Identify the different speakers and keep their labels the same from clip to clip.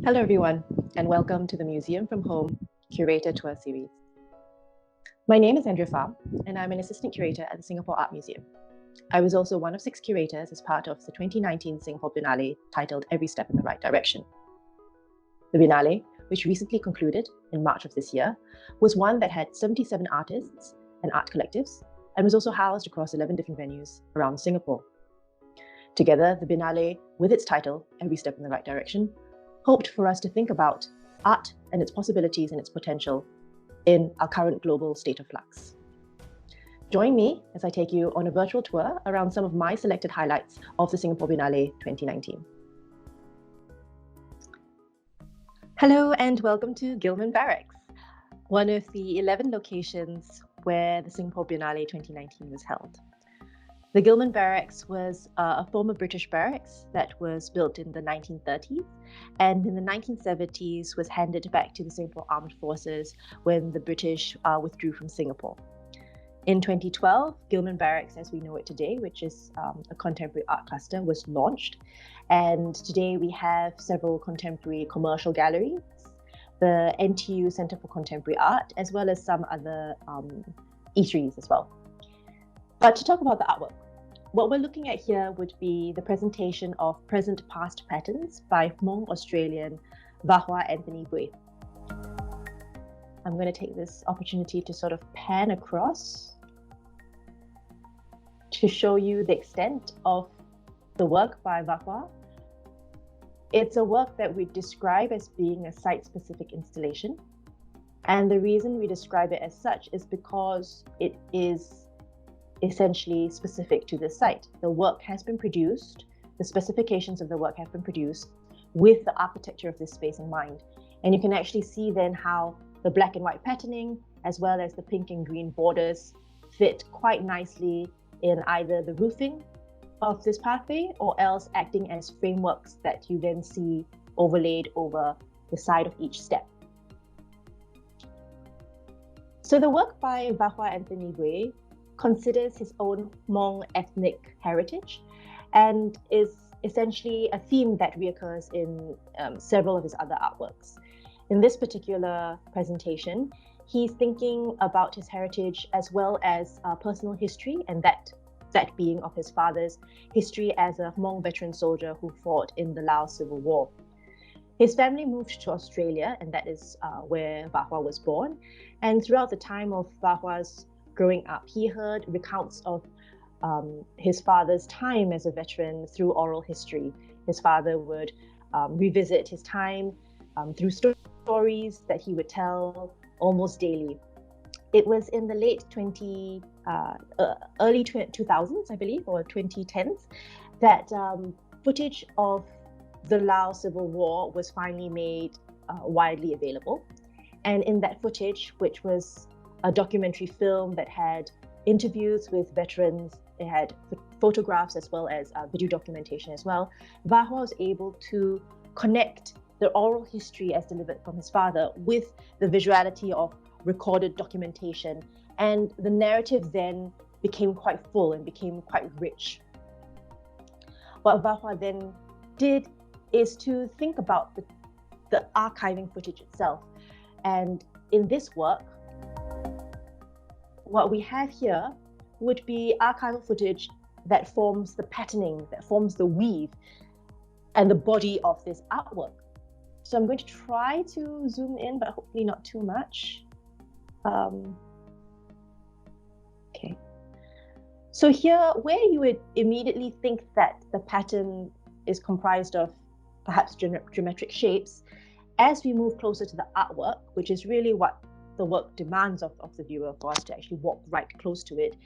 Speaker 1: Hello everyone, and welcome to the Museum from Home Curator Tour series. My name is Andrea Fam, and I'm an assistant curator at the Singapore Art Museum. I was also one of 6 curators as part of the 2019 Singapore Biennale titled Every Step in the Right Direction. The Biennale, which recently concluded in March of this year, was one that had 77 artists and art collectives, and was also housed across 11 different venues around Singapore. Together, the Biennale, with its title, Every Step in the Right Direction, hoped for us to think about art and its possibilities and its potential in our current global state of flux. Join me as I take you on a virtual tour around some of my selected highlights of the Singapore Biennale 2019. Hello and welcome to Gillman Barracks, one of the 11 locations where the Singapore Biennale 2019 was held. The Gillman Barracks was a former British barracks that was built in the 1930s, and in the 1970s was handed back to the Singapore Armed Forces when the British withdrew from Singapore. In 2012, Gillman Barracks, as we know it today, which is a contemporary art cluster, was launched. And today we have several contemporary commercial galleries, the NTU Centre for Contemporary Art, as well as some other eateries as well. But to talk about the artwork, what we're looking at here would be the presentation of present past patterns by Hmong Australian Vanghoua Anthony Bui. I'm going to take this opportunity to sort of pan across to show you the extent of the work by Vanghoua. It's a work that we describe as being a site-specific installation. And the reason we describe it as such is because it is essentially specific to this site. The work has been produced, the specifications of the work have been produced with the architecture of this space in mind. And you can actually see then how the black and white patterning, as well as the pink and green borders, fit quite nicely in either the roofing of this pathway or else acting as frameworks that you then see overlaid over the side of each step. So the work by Vanghoua Anthony Bui considers his own Hmong ethnic heritage and is essentially a theme that reoccurs in several of his other artworks. In this particular presentation, he's thinking about his heritage as well as personal history, and that being of his father's history as a Hmong veteran soldier who fought in the Laos Civil War. His family moved to Australia, and that is where Vanghoua was born. And throughout the time of Vanghoua's growing up, he heard recounts of his father's time as a veteran through oral history. His father would revisit his time through stories that he would tell almost daily. It was in the early 2000s, I believe, or 2010s, that footage of the Laos Civil War was finally made widely available. And in that footage, which was a documentary film that had interviews with veterans, it had photographs as well as video documentation as well, Vanghoua was able to connect the oral history as delivered from his father with the visuality of recorded documentation. And the narrative then became quite full and became quite rich. What Vanghoua then did is to think about the archiving footage itself. And in this work, what we have here would be archival footage that forms the patterning, that forms the weave and the body of this artwork. So I'm going to try to zoom in, but hopefully not too much. Okay. So here, where you would immediately think that the pattern is comprised of perhaps geometric shapes, as we move closer to the artwork, which is really what the work demands of the viewer for us to actually walk right close to it,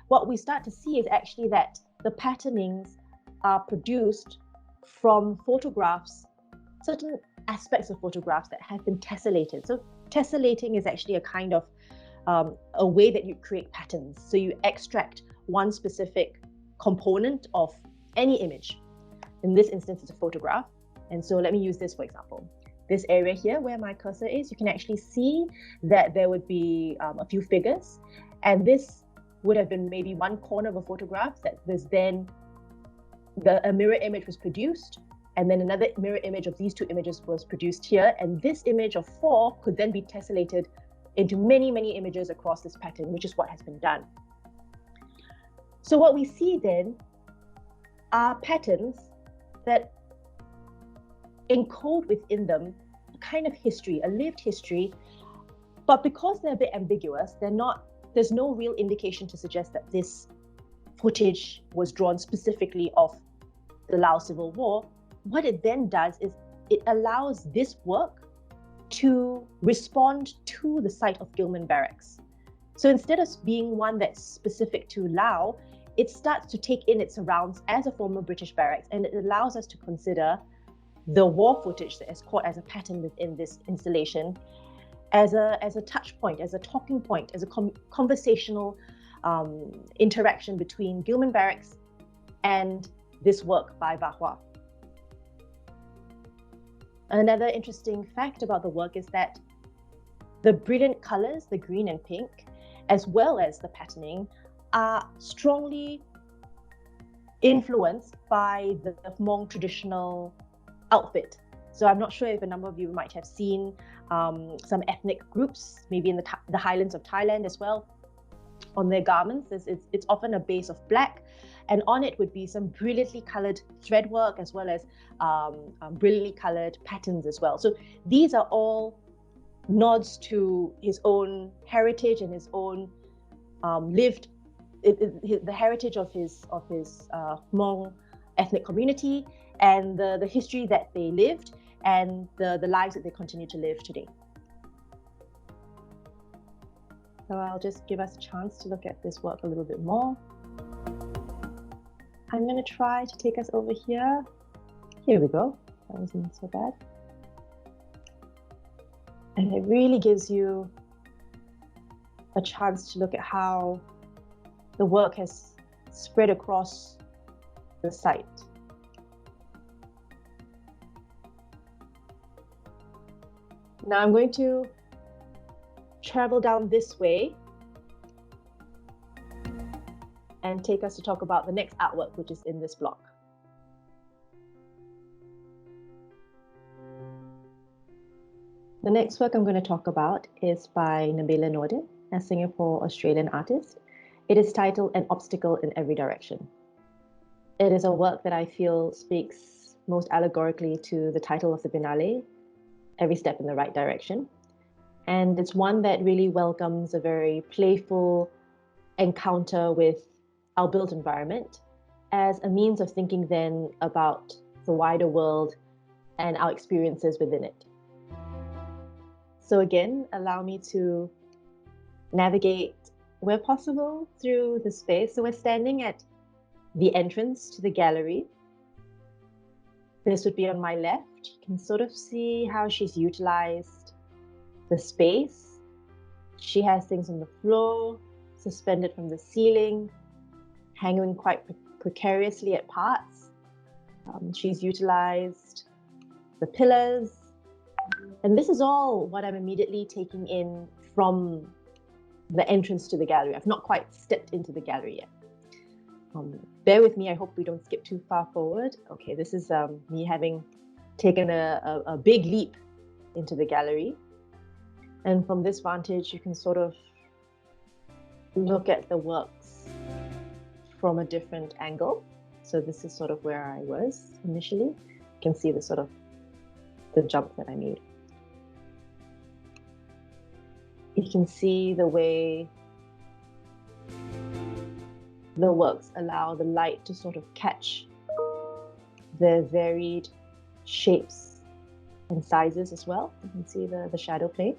Speaker 1: what we start to see is actually that the patternings are produced from photographs, certain aspects of photographs that have been tessellated. So tessellating is actually a kind of a way that you create patterns. So you extract one specific component of any image. In this instance, it's a photograph. And so let me use this for example. This area here where my cursor is, you can actually see that there would be a few figures. And this would have been maybe one corner of a photograph that was then, a mirror image was produced And then another mirror image of these two images was produced here. And this image of 4 could then be tessellated into many, many images across this pattern, which is what has been done. So what we see then are patterns that encode within them a kind of history, a lived history. But because they're a bit ambiguous, there's no real indication to suggest that this footage was drawn specifically of the Laos Civil War. What it then does is it allows this work to respond to the site of Gilman Barracks. So instead of being one that's specific to Laos, it starts to take in its surrounds as a former British barracks, and it allows us to consider the war footage that is caught as a pattern within this installation as a touch point, as a talking point, as a conversational interaction between Gilman Barracks and this work by Vanghoua. Another interesting fact about the work is that the brilliant colors, the green and pink, as well as the patterning, are strongly influenced by the Hmong traditional outfit. So I'm not sure if a number of you might have seen some ethnic groups, maybe in the highlands of Thailand as well. On their garments, it's often a base of black, and on it would be some brilliantly colored thread work as well as brilliantly colored patterns as well. So these are all nods to his own heritage and his own lived, the heritage of his Hmong ethnic community, and the history that they lived and the lives that they continue to live today. So I'll just give us a chance to look at this work a little bit more. I'm going to try to take us over here. Here we go. That wasn't so bad. And it really gives you a chance to look at how the work has spread across the site. Now I'm going to travel down this way and take us to talk about the next artwork, which is in this block. The next work I'm going to talk about is by Nabilah Nordin, a Singapore-Australian artist. It is titled An Obstacle in Every Direction. It is a work that I feel speaks most allegorically to the title of the Biennale, Every Step in the Right Direction. And it's one that really welcomes a very playful encounter with our built environment as a means of thinking then about the wider world and our experiences within it. So again, allow me to navigate where possible through the space. So we're standing at the entrance to the gallery. This would be on my left. You can sort of see how she's utilized the space. She has things on the floor, suspended from the ceiling, hanging quite precariously at parts. She's utilized the pillars. And this is all what I'm immediately taking in from the entrance to the gallery. I've not quite stepped into the gallery yet. Bear with me, I hope we don't skip too far forward. Okay, this is me having taken a big leap into the gallery. And from this vantage, you can sort of look at the works from a different angle. So this is sort of where I was initially. You can see the jump that I made. You can see the way the works allow the light to sort of catch the varied shapes and sizes as well. You can see the shadow play.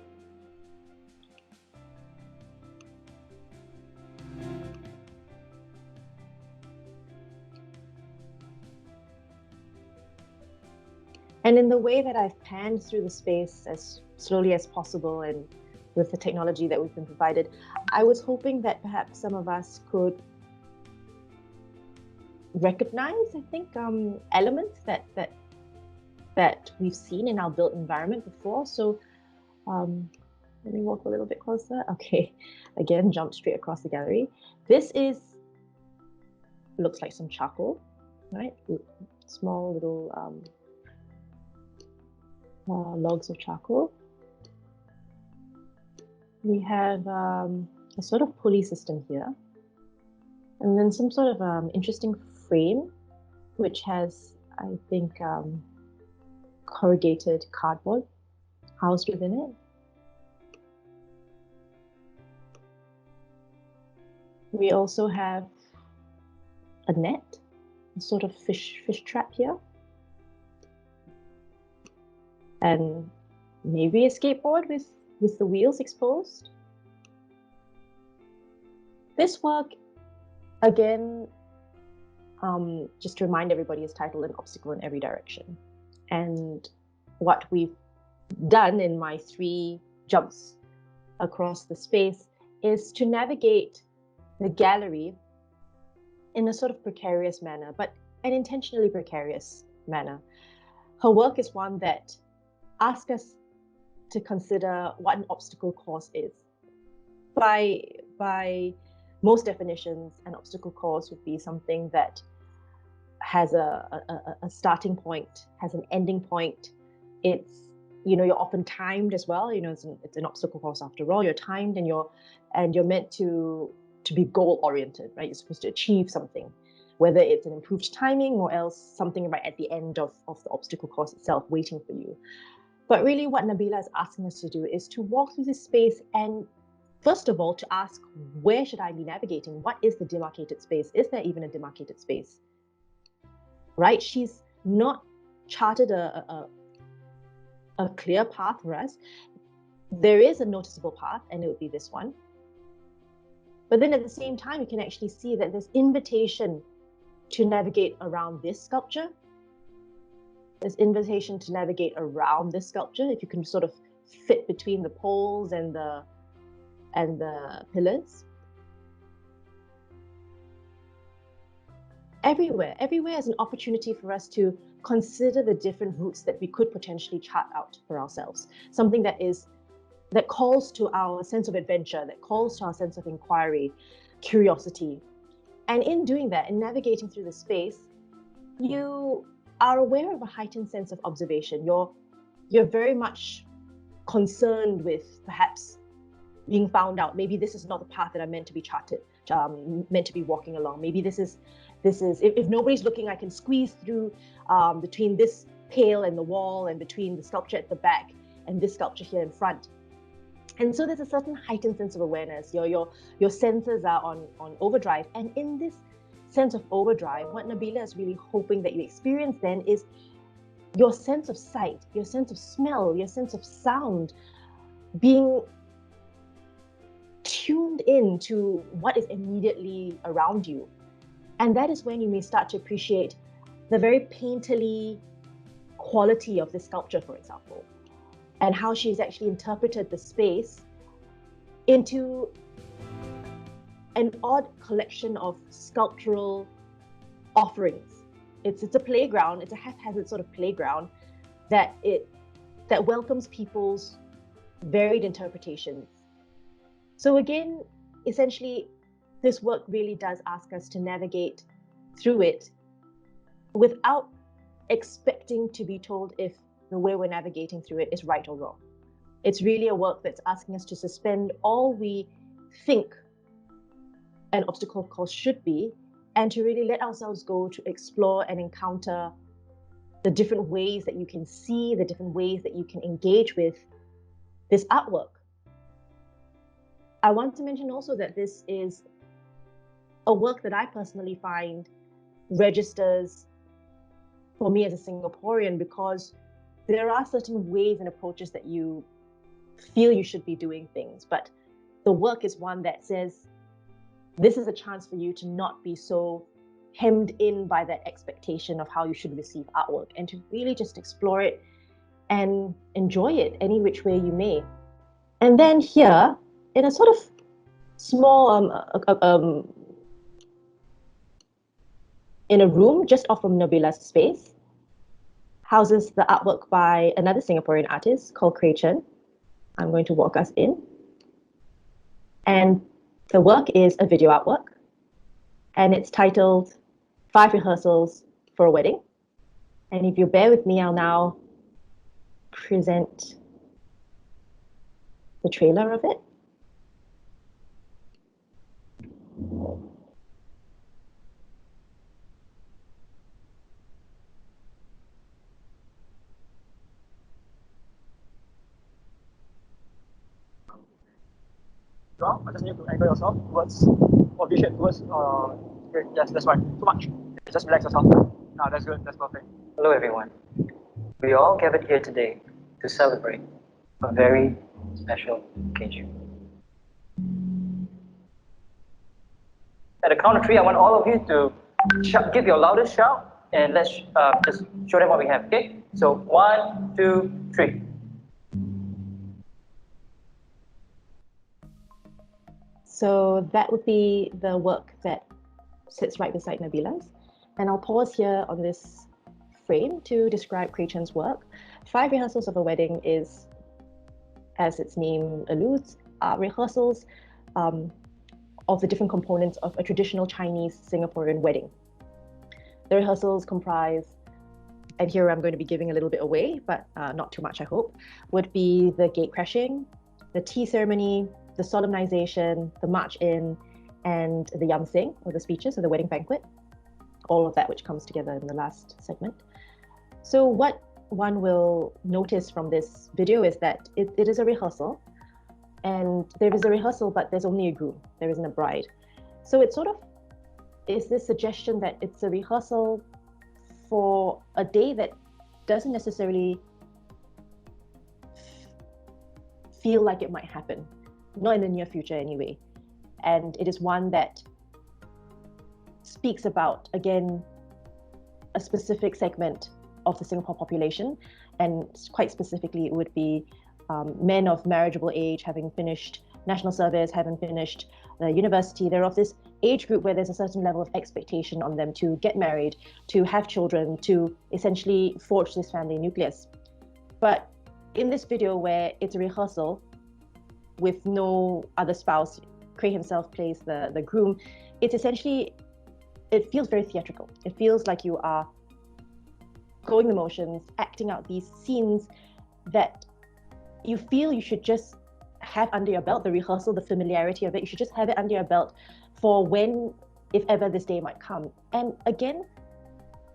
Speaker 1: And in the way that I've panned through the space as slowly as possible and with the technology that we've been provided, I was hoping that perhaps some of us could recognize, I think, elements that we've seen in our built environment before. So let me walk a little bit closer. Okay, again, jump straight across the gallery. This looks like some charcoal, right? Small little logs of charcoal. We have a sort of pulley system here, and then some sort of interesting frame, which has, I think, corrugated cardboard housed within it. We also have a net, a sort of fish trap here, and maybe a skateboard with the wheels exposed. This work, again, just to remind everybody, is titled An Obstacle in Every Direction. And what we've done in my 3 jumps across the space is to navigate the gallery in a sort of precarious manner, but an intentionally precarious manner. Her work is one that asks us to consider what an obstacle course is. By most definitions, an obstacle course would be something that has a starting point, has an ending point. It's, you're often timed as well. It's an obstacle course after all. You're timed and you're meant to be goal oriented, right? You're supposed to achieve something, whether it's an improved timing or else something right at the end of the obstacle course itself waiting for you. But really what Nabilah is asking us to do is to walk through this space and, first of all, to ask, where should I be navigating? What is the demarcated space? Is there even a demarcated space? Right? She's not charted a clear path for us. There is a noticeable path, and it would be this one. But then at the same time, you can actually see that there's invitation to navigate around this sculpture. There's invitation to navigate around this sculpture, if you can sort of fit between the poles and the pillars. Everywhere is an opportunity for us to consider the different routes that we could potentially chart out for ourselves. Something that calls to our sense of adventure, that calls to our sense of inquiry, curiosity. And in doing that, in navigating through the space, you are aware of a heightened sense of observation. You're very much concerned with perhaps being found out. Maybe this is not the path that I'm meant to be charted, meant to be walking along. Maybe this is if nobody's looking, I can squeeze through between this pale and the wall, and between the sculpture at the back and this sculpture here in front. And so there's a certain heightened sense of awareness. Your senses are on overdrive. And in this sense of overdrive, what Nabilah is really hoping that you experience then is your sense of sight, your sense of smell, your sense of sound being tuned in to what is immediately around you. And that is when you may start to appreciate the very painterly quality of the sculpture, for example, and how she's actually interpreted the space into an odd collection of sculptural offerings. It's a playground, it's a haphazard sort of playground that welcomes people's varied interpretations. So again, essentially, this work really does ask us to navigate through it without expecting to be told if the way we're navigating through it is right or wrong. It's really a work that's asking us to suspend all we think an obstacle course should be, and to really let ourselves go to explore and encounter the different ways that you can see, the different ways that you can engage with this artwork. I want to mention also that this is a work that I personally find registers for me as a Singaporean, because there are certain ways and approaches that you feel you should be doing things, but the work is one that says this is a chance for you to not be so hemmed in by that expectation of how you should receive artwork, and to really just explore it and enjoy it any which way you may. And then here, in a sort of small in a room just off from Nabilah's space, houses the artwork by another Singaporean artist called Kray Chen. I'm going to walk us in. And the work is a video artwork, and it's titled 5 Rehearsals for a Wedding. And if you bear with me, I'll now present the trailer of it.
Speaker 2: I just need to angle yourself towards, or V-shape towards, okay, yes, that's right. Too much. Just relax yourself. No, that's good, that's perfect.
Speaker 3: Hello everyone. We all gathered here today to celebrate a very special occasion. At the count of three, I want all of you to give your loudest shout, and let's just show them what we have, okay? So 1, 2, 3.
Speaker 1: So that would be the work that sits right beside Nabilah's. And I'll pause here on this frame to describe Kray Chen's work. 5 Rehearsals of a Wedding is, as its name alludes, rehearsals of the different components of a traditional Chinese Singaporean wedding. The rehearsals comprise, and here I'm going to be giving a little bit away, but not too much, I hope, would be the gate crashing, the tea ceremony, the solemnization, the march in, and the yam sing, or the speeches, or the wedding banquet. All of that which comes together in the last segment. So what one will notice from this video is that it is a rehearsal, and there is a rehearsal, but there's only a groom, there isn't a bride. So it sort of is this suggestion that it's a rehearsal for a day that doesn't necessarily feel like it might happen, not in the near future anyway. And it is one that speaks about, again, a specific segment of the Singapore population, and quite specifically it would be men of marriageable age, having finished national service, having finished university. They're of this age group where there's a certain level of expectation on them to get married, to have children, to essentially forge this family nucleus. But in this video, where it's a rehearsal with no other spouse, Kray himself plays the groom, it's essentially, it feels very theatrical. It feels like you are going the motions, acting out these scenes that you feel you should just have under your belt, the rehearsal, the familiarity of it. You should just have it under your belt for when, if ever, this day might come. And again,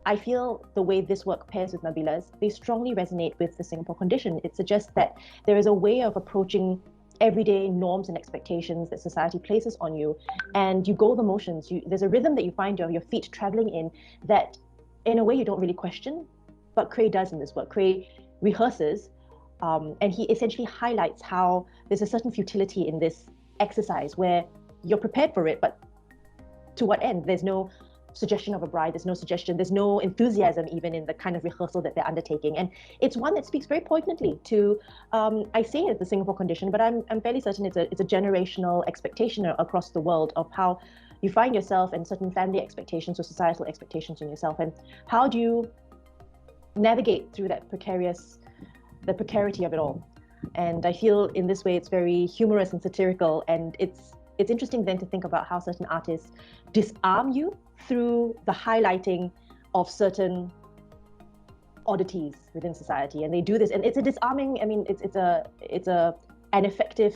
Speaker 1: I feel the way this work pairs with Nabilah's, they strongly resonate with the Singapore condition. It suggests that there is a way of approaching everyday norms and expectations that society places on you, and you go the motions. There's a rhythm that you find your feet traveling in that, in a way, you don't really question, but Kray does in this work. Kray rehearses, and he essentially highlights how there's a certain futility in this exercise where you're prepared for it, but to what end? There's no suggestion of a bride, there's no suggestion, there's no enthusiasm even in the kind of rehearsal that they're undertaking. And it's one that speaks very poignantly to, I say it, the Singapore condition, but I'm fairly certain it's a generational expectation across the world of how you find yourself and certain family expectations or societal expectations on yourself, and how do you navigate through the precarity of it all. And I feel in this way it's very humorous and satirical, and it's interesting then to think about how certain artists disarm you through the highlighting of certain oddities within society. And they do this, and it's a disarming, I mean, it's an effective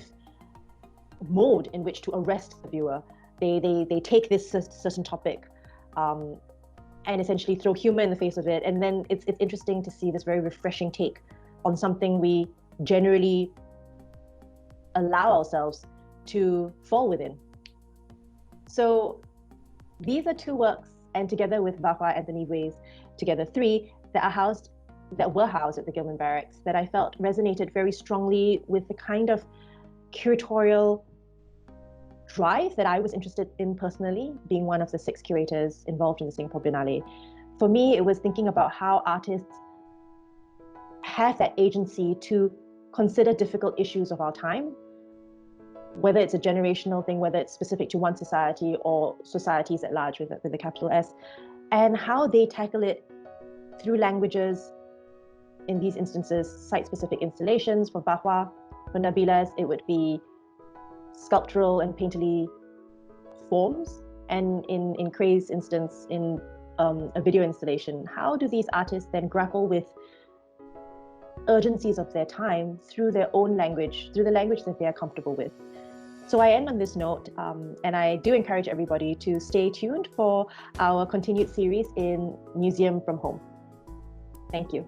Speaker 1: mode in which to arrest the viewer. They take this certain topic and essentially throw humor in the face of it. And then it's interesting to see this very refreshing take on something we generally allow ourselves to fall within. So these are 2 works, and together with Vanghoua and the Nive's, together 3, that were housed at the Gilman Barracks, that I felt resonated very strongly with the kind of curatorial drive that I was interested in personally, being one of the 6 curators involved in the Singapore Biennale. For me, it was thinking about how artists have that agency to consider difficult issues of our time, whether it's a generational thing, whether it's specific to one society or societies at large with a capital S, and how they tackle it through languages, in these instances, site-specific installations. For Vanghoua, for Nabilah's, it would be sculptural and painterly forms, and in Kray's instance, in a video installation. How do these artists then grapple with urgencies of their time through their own language, through the language that they are comfortable with. So I end on this note, and I do encourage everybody to stay tuned for our continued series in Museum from Home. Thank you.